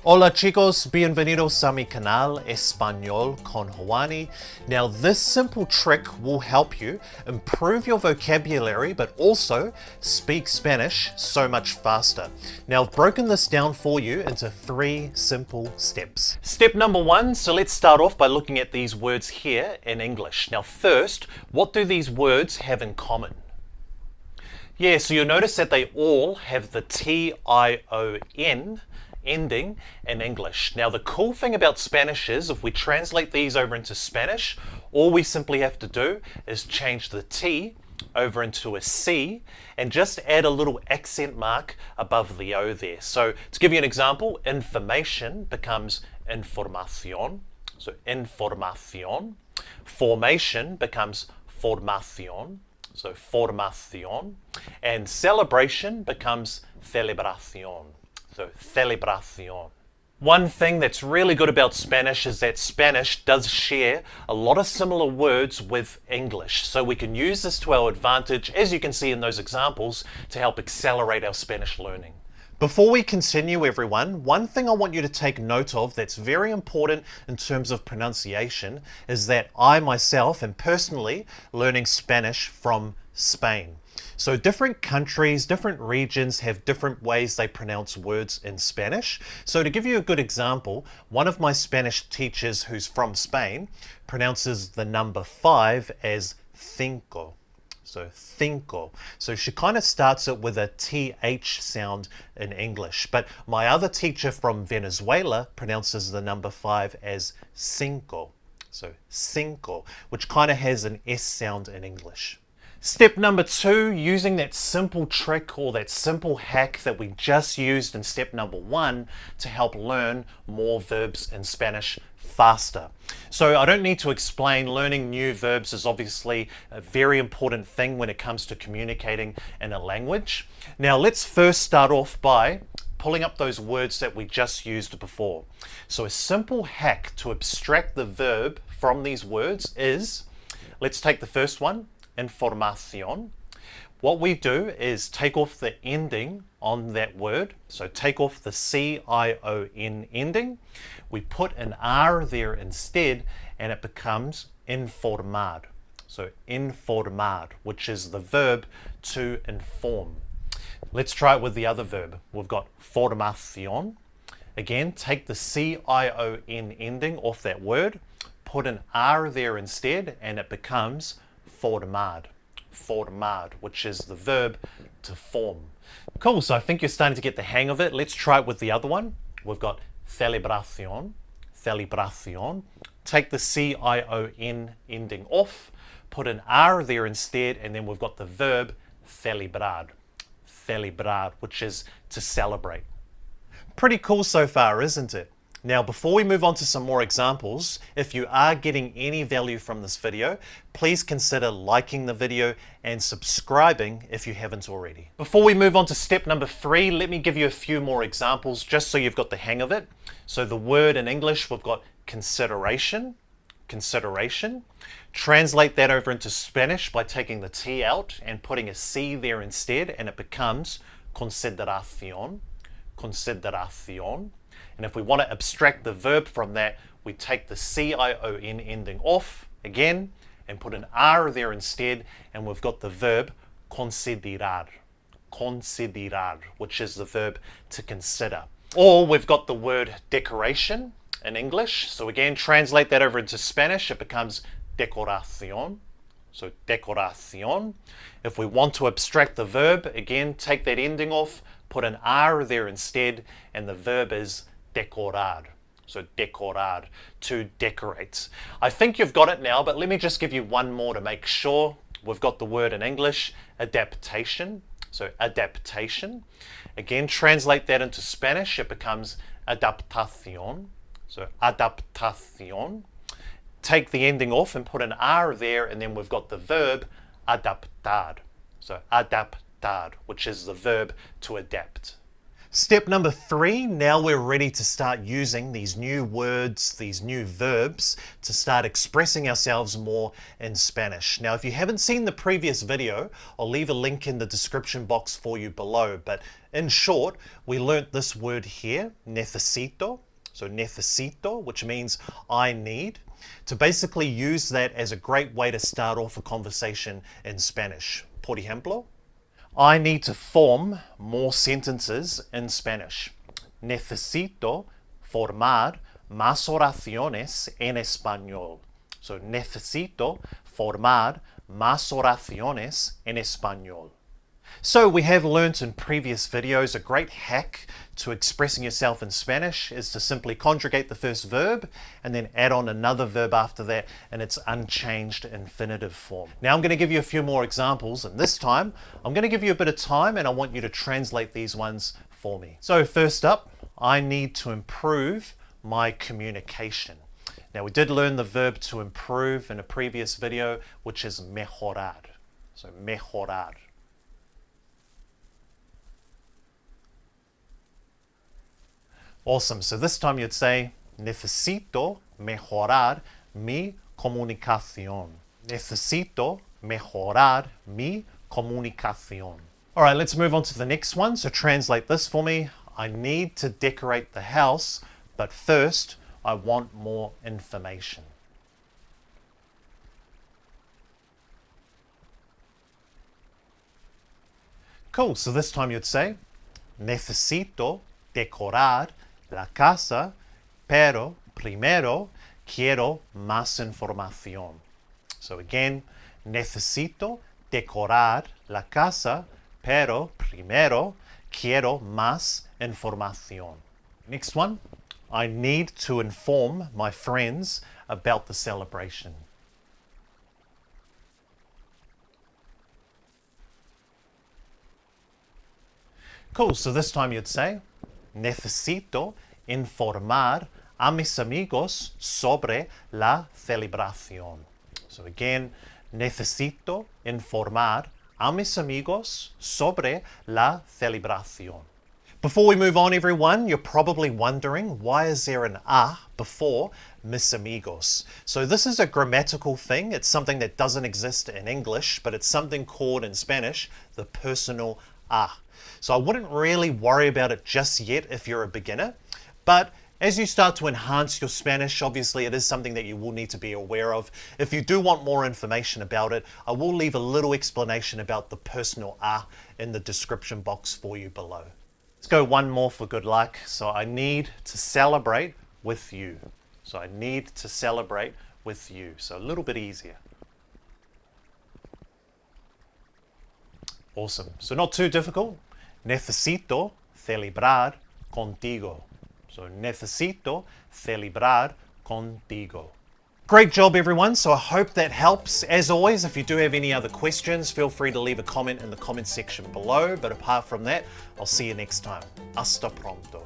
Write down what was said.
Hola chicos, bienvenidos a mi canal Español con Juani. Now this simple trick will help you improve your vocabulary but also speak Spanish so much faster. Now I've broken this down for you into 3 simple steps. Step number 1, so let's start off by looking at these words here in English. Now first, what do these words have in common? Yeah, so you'll notice that they all have the tion ending in English. Now the cool thing about Spanish is if we translate these over into Spanish, all we simply have to do is change the T over into a C and just add a little accent mark above the O there. So to give you an example, information becomes información. So información. Formation becomes formación. So formación. And celebration becomes celebración. So, celebración. One thing that's really good about Spanish is that Spanish does share a lot of similar words with English. So we can use this to our advantage, as you can see in those examples, to help accelerate our Spanish learning. Before we continue everyone, one thing I want you to take note of that's very important in terms of pronunciation is that I myself am personally learning Spanish from Spain. So different countries, different regions have different ways they pronounce words in Spanish. So to give you a good example, one of my Spanish teachers who's from Spain pronounces the number 5 as cinco. So cinco. So she kind of starts it with a TH sound in English. But my other teacher from Venezuela pronounces the number 5 as cinco. So cinco, which kind of has an S sound in English. Step number 2, using that simple trick or that simple hack that we just used in step number 1 to help learn more verbs in Spanish faster. So I don't need to explain, learning new verbs is obviously a very important thing when it comes to communicating in a language. Now let's first start off by pulling up those words that we just used before. So a simple hack to abstract the verb from these words is, let's take the first one, información. What we do is take off the ending on that word. So take off the ción ending. We put an R there instead and it becomes informar. So informar, which is the verb to inform. Let's try it with the other verb. We've got formación. Again, take the ción ending off that word, put an R there instead and it becomes formar, which is the verb to form. Cool, so I think you're starting to get the hang of it. Let's try it with the other one. We've got celebración. Take the ción ending off, put an R there instead, and then we've got the verb celebrar, which is to celebrate. Pretty cool so far, isn't it? Now, before we move on to some more examples, if you are getting any value from this video, please consider liking the video and subscribing if you haven't already. Before we move on to step number 3, let me give you a few more examples just so you've got the hang of it. So the word in English, we've got consideration. Translate that over into Spanish by taking the T out and putting a C there instead, and it becomes consideración. And if we want to abstract the verb from that, we take the ción ending off again and put an R there instead, and we've got the verb considerar, which is the verb to consider. Or we've got the word decoration in English. So again, translate that over into Spanish, it becomes decoración. So decoración. If we want to abstract the verb, again, take that ending off, put an R there instead, and the verb is decorar. So decorar, to decorate. I think you've got it now, but let me just give you one more to make sure. We've got the word in English, adaptation. So adaptation. Again, translate that into Spanish, it becomes adaptación. So adaptación. Take the ending off and put an R there, and then we've got the verb adaptar. So adaptar, which is the verb to adapt. Step number 3, now we're ready to start using these new words, these new verbs, to start expressing ourselves more in Spanish. Now, if you haven't seen the previous video, I'll leave a link in the description box for you below. But in short, we learnt this word here, necesito. So necesito, which means I need, to basically use that as a great way to start off a conversation in Spanish. Por ejemplo, I need to form more sentences in Spanish. Necesito formar más oraciones en español. So, necesito formar más oraciones en español. So we have learnt in previous videos a great hack to expressing yourself in Spanish is to simply conjugate the first verb and then add on another verb after that in its unchanged infinitive form. Now I'm going to give you a few more examples, and this time I'm going to give you a bit of time and I want you to translate these ones for me. So first up, I need to improve my communication. Now we did learn the verb to improve in a previous video, which is mejorar. So mejorar. Awesome. So this time you'd say, necesito mejorar mi comunicación. Necesito mejorar mi comunicación. All right, let's move on to the next one. So translate this for me. I need to decorate the house, but first I want more information. Cool. So this time you'd say, necesito decorar la casa, pero primero quiero más información. So again, necesito decorar la casa, pero primero quiero más información. Next one, I need to inform my friends about the celebration. Cool, so this time you'd say, necesito informar a mis amigos sobre la celebración. So again, necesito informar a mis amigos sobre la celebración. Before we move on, everyone, you're probably wondering, why is there an a before mis amigos? So this is a grammatical thing. It's something that doesn't exist in English, but it's something called in Spanish the personal a. So I wouldn't really worry about it just yet if you're a beginner, but as you start to enhance your Spanish, obviously it is something that you will need to be aware of. If you do want more information about it, I will leave a little explanation about the personal a in the description box for you below. Let's go one more for good luck. So I need to celebrate with you. So I need to celebrate with you. So a little bit easier. Awesome. So not too difficult. Necesito celebrar contigo. So necesito celebrar contigo. Great job, everyone. So I hope that helps. As always, if you do have any other questions, feel free to leave a comment in the comment section below. But apart from that, I'll see you next time. Hasta pronto.